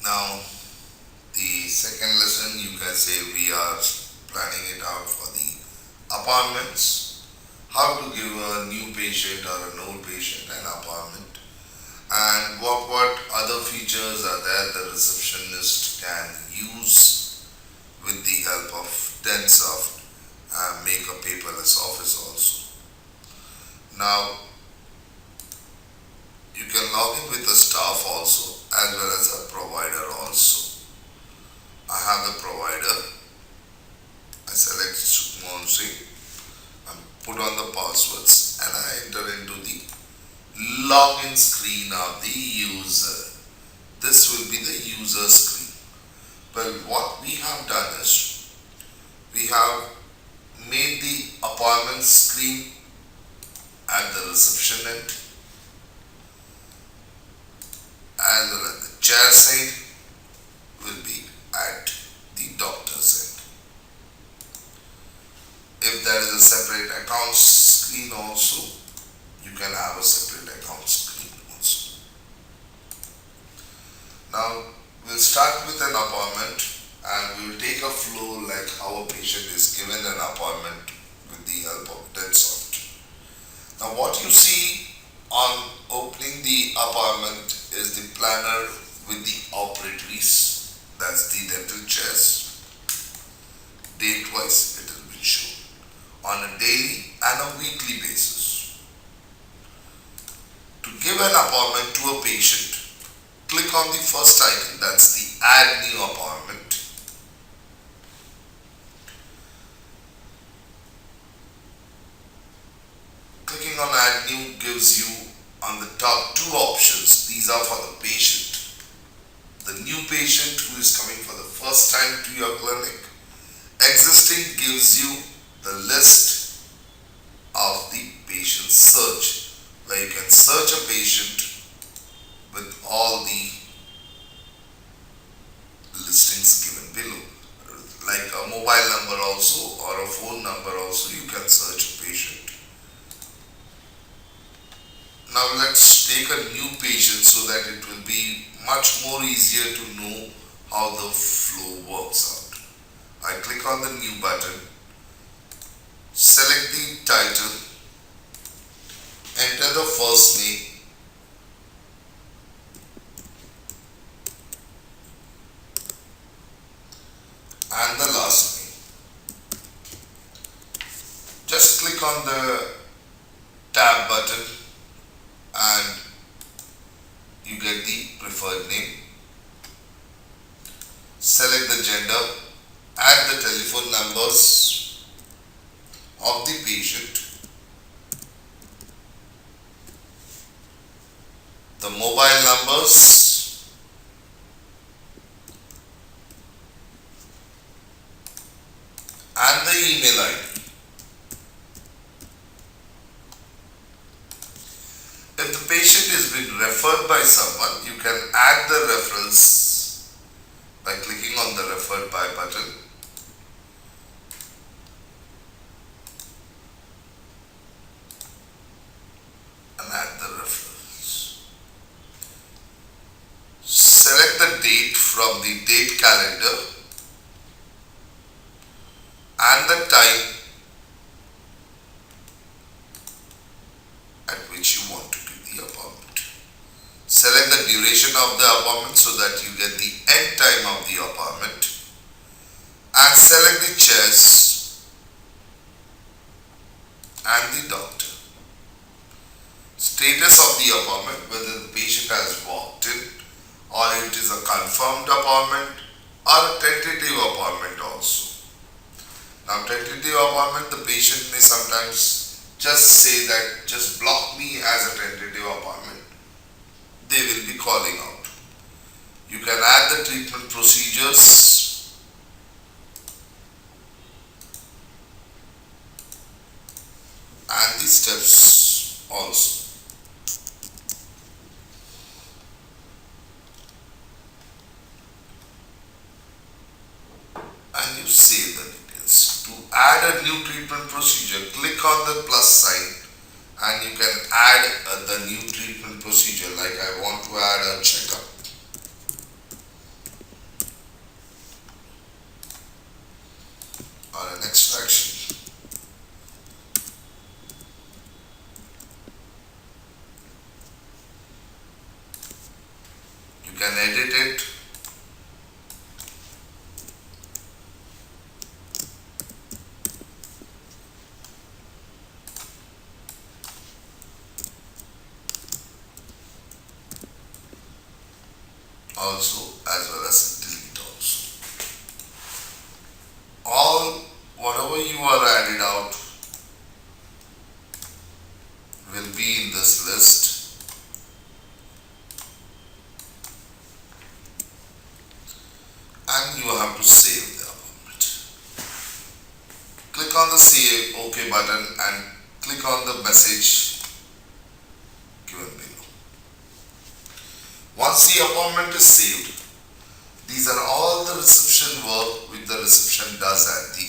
Now, the second lesson, you can say we are planning it out for the appointments. How to give a new patient or an old patient an appointment, and what other features are there the receptionist can use with the help of Densoft and make a paperless office also. Now, you can log in with the staff also as well as a provider also. I have the provider. I select Sukmonsi and put on the passwords and I enter into the login screen of the user. This will be the user screen. Well, what we have done is we have made the appointment screen at the reception end as well as the chair side will be at the doctor's end. If there is a separate account screen also, you can have a separate account screen also. Now we'll start with an appointment and we will take a flow like how a patient is given an appointment with the help of Densoft. Now what you see on opening the appointment is the planner with the operatories, that's the dental chairs. Date wise it will be shown on a daily and a weekly basis. To give an appointment to a patient, click on the first icon, that's the add new appointment. Clicking on add new gives you on the top two options. These are for the patient. The new patient who is coming for the first time to your clinic. Existing gives you the list of the patient search, where you can search a patient with all the listings given below, like a mobile number also or a phone number also. You can search a patient. Now let's take a new patient so that it will be much more easier to know how the flow works out. I click on the new button, select the title, enter the first name, and the last name. Just click on the tab button and you get the preferred name. Select the gender, add the telephone numbers of the patient, the mobile numbers, and the email ID. If the patient is being referred by someone, you can add the reference by clicking on the referred by button. And add the reference. Select the date from the date calendar and the time at which you want to give the appointment. Select the duration of the appointment so that you get the end time of the appointment, and select the chairs and the doctor. Status of the appointment, whether the patient has walked in or it is a confirmed appointment or a tentative appointment also. Now tentative appointment, the patient may sometimes just say that just block me as a tentative appointment. They will be calling out. You can add the treatment procedures and the steps also. And you save the details. To add a new treatment procedure, click on the plus sign and you can add the new treatment procedure. Like I want to add a checkup. You can edit it. Also, as well as delete also. All whatever you are added out will be in this list, and you have to save the appointment. Click on the save OK button and click on the message given below. Once the appointment is saved, these are all the reception work which the reception does at the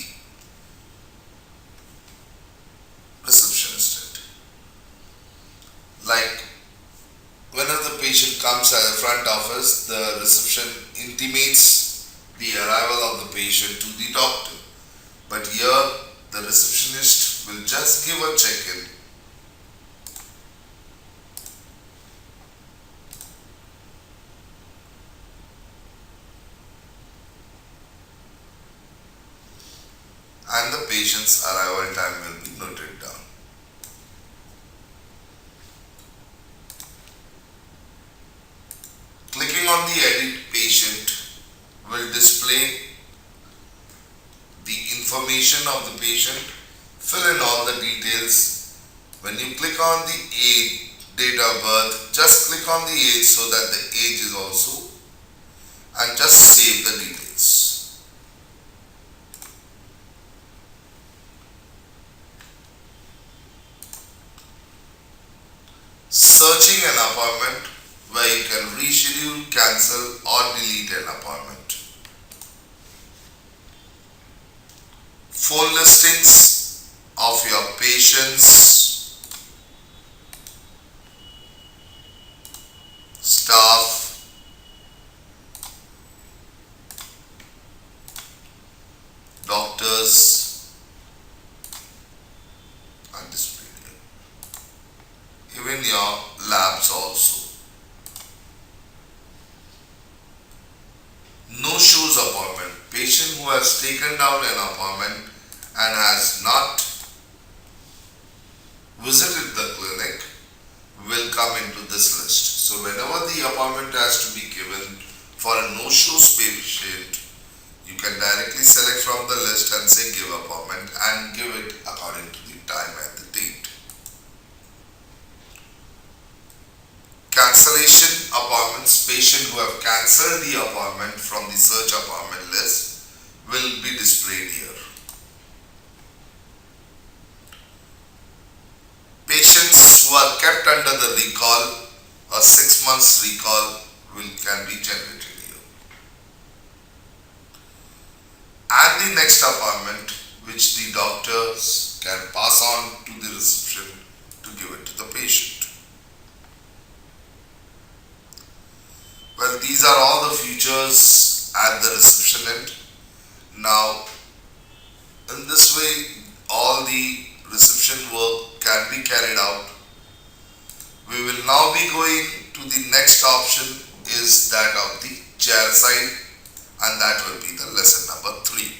receptionist. Like whenever the patient comes at the front office, the reception intimates the arrival of the patient to the doctor. But here the receptionist will just give a check-in and the patient's arrival time will be noted down. Clicking on the edit patient will display the information of the patient, fill in all the details. When you click on the age, date of birth, just click on the age so that the age is also, and just save the details. Searching an appointment where you can reschedule, cancel or delete an appointment. Phone listings of your patients, staff, doctors are displayed here. Even your labs also. No-shows appointment. Patient who has taken down an appointment and has not visited the clinic will come into this list. So whenever the appointment has to be given for a no-shows patient, you can directly select from the list and say give appointment and give it according to the time and the date. Cancellation appointments. Patient who have cancelled the appointment from the search appointment list will be displayed here. Patients who are kept under the recall, a 6 months recall can be generated here. And the next appointment which the doctors can pass on to the reception to give it to the patient. Well, these are all the features at the reception end. Now, in this way, all the reception work can be carried out. We will now be going to the next option, is that of the chair side, and that will be the lesson number 3.